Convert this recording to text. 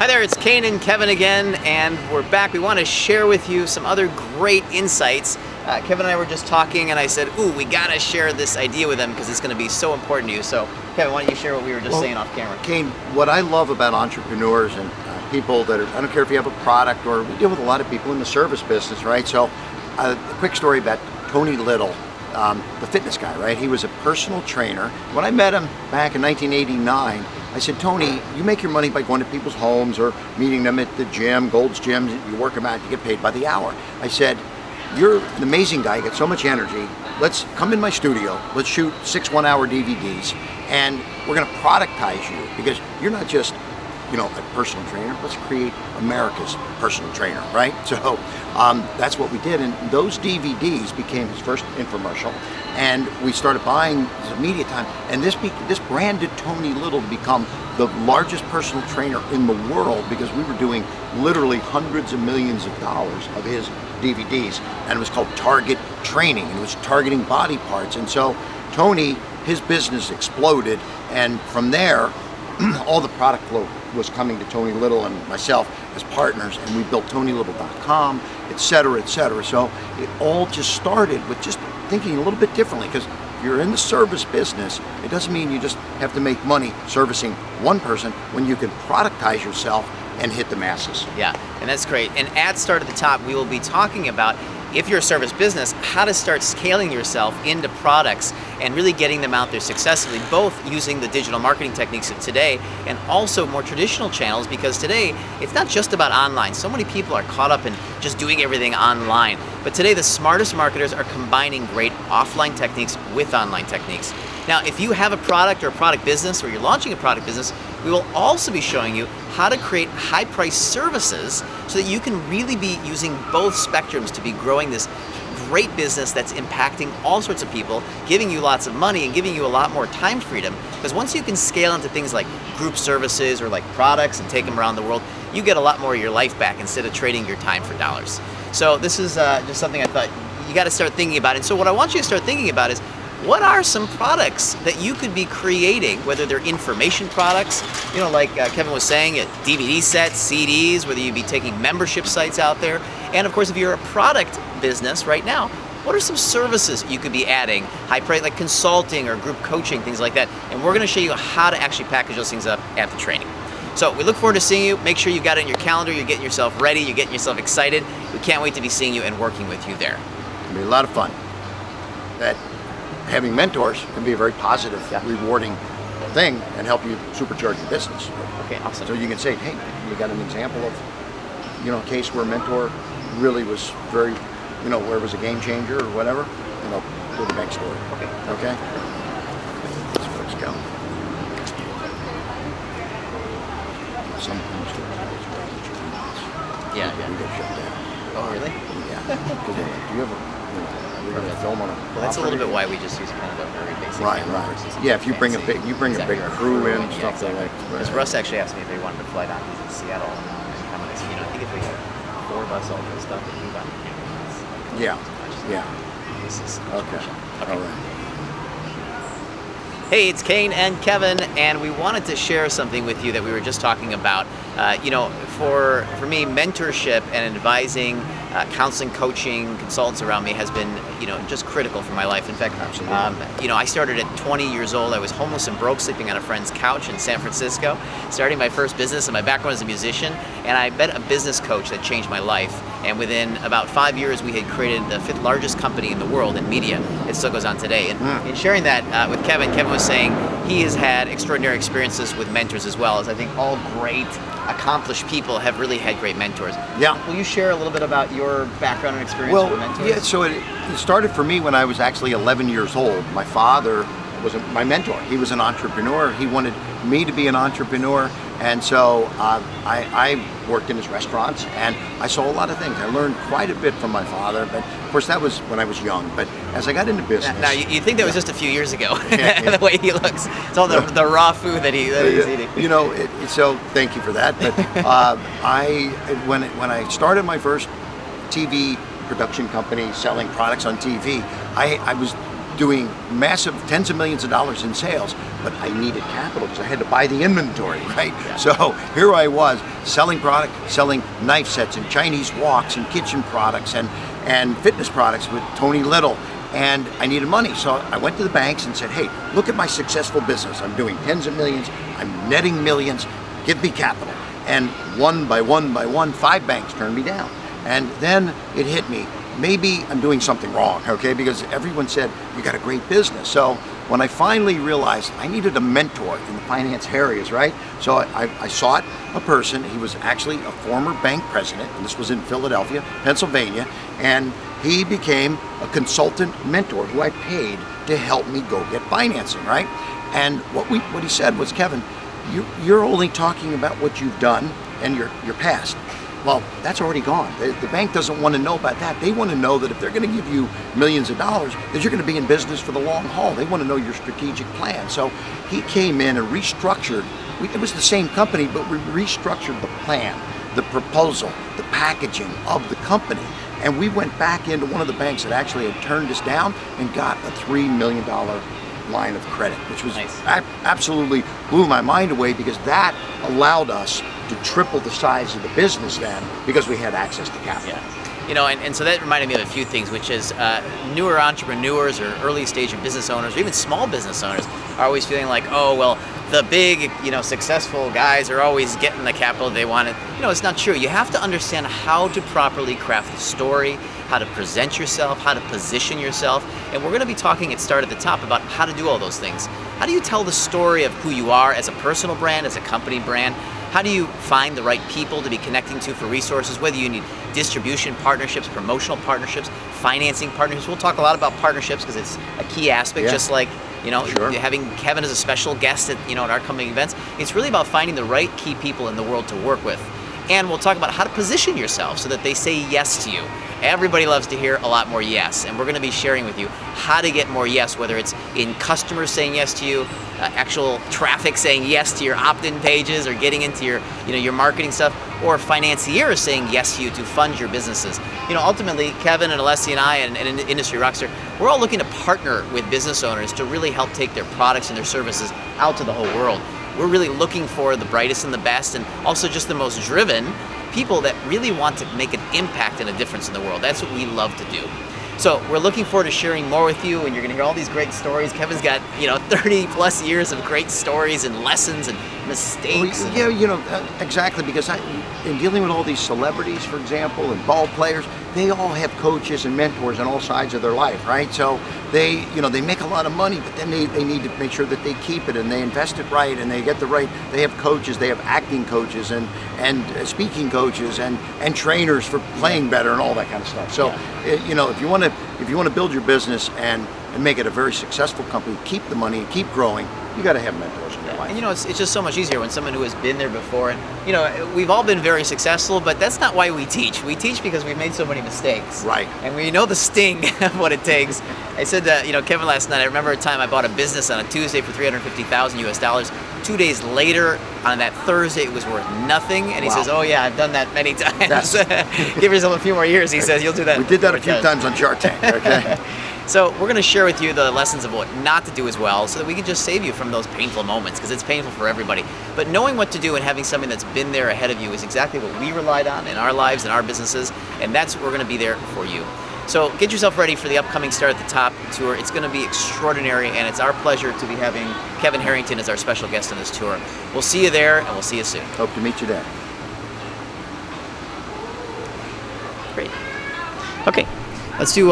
Hi there, it's Kane and Kevin again, and we're back. We want to share with you some other great insights. Kevin and I were just talking, and I said, ooh, we got to share this idea with them because it's going to be so important to you. So, Kevin, why don't you share what we were just saying off camera? Kane, what I love about entrepreneurs and people that are, I don't care if you have a product, or we deal with a lot of people in the service business, right? So, a quick story about Tony Little, the fitness guy, right? He was a personal trainer. When I met him back in 1989, I said, Tony, you make your money by going to people's homes or meeting them at the gym, Gold's Gym, you work them out, you get paid by the hour. I said, you're an amazing guy, you got so much energy, let's come in my studio, let's shoot 6 1-hour DVDs, and we're gonna productize you, because you're not just, a personal trainer, let's create America's personal trainer, right? So that's what we did, and those DVDs became his first infomercial, and we started buying his media time, and this branded Tony Little to become the largest personal trainer in the world, because we were doing literally hundreds of millions of dollars of his DVDs, and it was called Target Training, and it was targeting body parts. And so Tony, his business exploded, and from there all the product flow was coming to Tony Little and myself as partners, and we built TonyLittle.com, et cetera, et cetera. So it all just started with just thinking a little bit differently, because if you're in the service business, it doesn't mean you just have to make money servicing one person when you can productize yourself and hit the masses. Yeah, and that's great. And at Start at the Top, we will be talking about, if you're a service business, how to start scaling yourself into products and really getting them out there successfully, both using the digital marketing techniques of today and also more traditional channels, because today it's not just about online. So many people are caught up in just doing everything online. But today the smartest marketers are combining great offline techniques with online techniques. Now, if you have a product or a product business, or you're launching a product business, we will also be showing you how to create high-priced services so that you can really be using both spectrums to be growing this great business that's impacting all sorts of people, giving you lots of money and giving you a lot more time freedom. Because once you can scale into things like group services or like products and take them around the world, you get a lot more of your life back instead of trading your time for dollars. So this is just something I thought you got to start thinking about. And so what I want you to start thinking about is, what are some products that you could be creating, whether they're information products, like Kevin was saying, DVD sets, CDs, whether you be taking membership sites out there. And of course, if you're a product business right now, what are some services you could be adding, high price, like consulting or group coaching, things like that. And we're gonna show you how to actually package those things up at the training. So we look forward to seeing you. Make sure you've got it in your calendar, you're getting yourself ready, you're getting yourself excited. We can't wait to be seeing you and working with you there. It's gonna be a lot of fun. Having mentors can be a very positive, rewarding thing and help you supercharge your business. Okay, awesome. So you can say, hey, you got an example of, a case where a mentor really was very, where it was a game changer or whatever, do the next story. Okay? Let's folks go. Sometimes yeah. We get shut down. Oh, really? Yeah. Because do you ever... film on well, that's a little bit why we just use kind of a very basic right. Yeah, if you bring a big crew in, stuff exactly. like. Because Russ actually asked me if they wanted to fly down. He's in Seattle, and I said, I think if we had 4 of us all dressed up, it'd be about. Yeah. This is okay. All right. Hey, it's Kane and Kevin, and we wanted to share something with you that we were just talking about. For me, mentorship and advising, counseling, coaching, consultants around me has been, just critical for my life. In fact, I started at 20 years old. I was homeless and broke, sleeping on a friend's couch in San Francisco, starting my first business, and my background as a musician, and I met a business coach that changed my life. And within about 5 years, we had created the 5th largest company in the world in media. It still goes on today. And in sharing that with Kevin was saying he has had extraordinary experiences with mentors as well, as I think all great, accomplished people have really had great mentors. Yeah. Will you share a little bit about your background and experience with mentors? Yeah, so it started for me when I was actually 11 years old. My father was my mentor. He was an entrepreneur. He wanted me to be an entrepreneur. And so I worked in his restaurants, and I saw a lot of things. I learned quite a bit from my father, but of course that was when I was young. But as I got into business... Now, you think that was just a few years ago, the way he looks. It's all the raw food that he's eating. So thank you for that. But when I started my first TV production company selling products on TV, I was doing massive tens of millions of dollars in sales, but I needed capital because I had to buy the inventory, right? Yeah. So here I was selling product, selling knife sets and Chinese woks and kitchen products and fitness products with Tony Little. And I needed money. So I went to the banks and said, hey, look at my successful business. I'm doing tens of millions, I'm netting millions, give me capital. And one by one by one, 5 banks turned me down. And then it hit me, maybe I'm doing something wrong, okay? Because everyone said, you got a great business. So when I finally realized I needed a mentor in the finance areas, right? So I sought a person. He was actually a former bank president, and this was in Philadelphia, Pennsylvania, and he became a consultant mentor who I paid to help me go get financing, right? And what he said was, Kevin, you're only talking about what you've done and your past. Well, that's already gone. The bank doesn't want to know about that. They want to know that if they're going to give you millions of dollars, that you're going to be in business for the long haul. They want to know your strategic plan. So he came in and restructured. It was the same company, but we restructured the plan, the proposal, the packaging of the company. And we went back into one of the banks that actually had turned us down and got a $3 million line of credit, which was nice. Absolutely blew my mind away, because that allowed us to triple the size of the business then, because we had access to capital. Yeah. You know, and so that reminded me of a few things, which is newer entrepreneurs or early stage of business owners, or even small business owners, are always feeling like, oh, well, the big, successful guys are always getting the capital they wanted. It's not true. You have to understand how to properly craft the story, how to present yourself, how to position yourself. And we're going to be talking at Start at the Top about how to do all those things. How do you tell the story of who you are as a personal brand, as a company brand? How do you find the right people to be connecting to for resources, whether you need distribution partnerships, promotional partnerships, financing partnerships? We'll talk a lot about partnerships because it's a key aspect, just like Sure. having Kevin as a special guest at at our coming events. It's really about finding the right key people in the world to work with. And we'll talk about how to position yourself so that they say yes to you. Everybody loves to hear a lot more yes, and we're going to be sharing with you how to get more yes, whether it's in customers saying yes to you, actual traffic saying yes to your opt-in pages, or getting into your marketing stuff, or financiers saying yes to you to fund your businesses. Ultimately, Kevin and Alessi and I and Industry Rockstar, we're all looking to partner with business owners to really help take their products and their services out to the whole world. We're really looking for the brightest and the best, and also just the most driven people that really want to make an impact and a difference in the world. That's what we love to do. So we're looking forward to sharing more with you, and you're going to hear all these great stories. Kevin's got 30 plus years of great stories and lessons and mistakes. Exactly, because in dealing with all these celebrities, for example, and ball players, they all have coaches and mentors on all sides of their life, right? So they make a lot of money, but then they need to make sure that they keep it and they invest it right, and they get the right. They have coaches, they have acting coaches and speaking coaches and trainers for playing better and all that kind of stuff. So if you want to build your business and make it a very successful company, keep the money, keep growing, you got to have mentors in your life. And it's just so much easier when someone who has been there before. And we've all been very successful, but that's not why we teach. We teach because we've made so many mistakes. Right. And we know the sting of what it takes. I said to Kevin last night, I remember a time I bought a business on a Tuesday for $350,000 US dollars. 2 days later, on that Thursday, it was worth nothing. And he says, "Oh yeah, I've done that many times." Give yourself a few more years. He says, "You'll do that." We did that a few times on Shark Tank. Okay. So we're going to share with you the lessons of what not to do as well, so that we can just save you from those painful moments, because it's painful for everybody. But knowing what to do and having something that's been there ahead of you is exactly what we relied on in our lives and our businesses, and that's what we're going to be there for you. So get yourself ready for the upcoming Start at the Top tour. It's going to be extraordinary, and it's our pleasure to be having Kevin Harrington as our special guest on this tour. We'll see you there, and we'll see you soon. Hope to meet you there. Great. Okay, let's do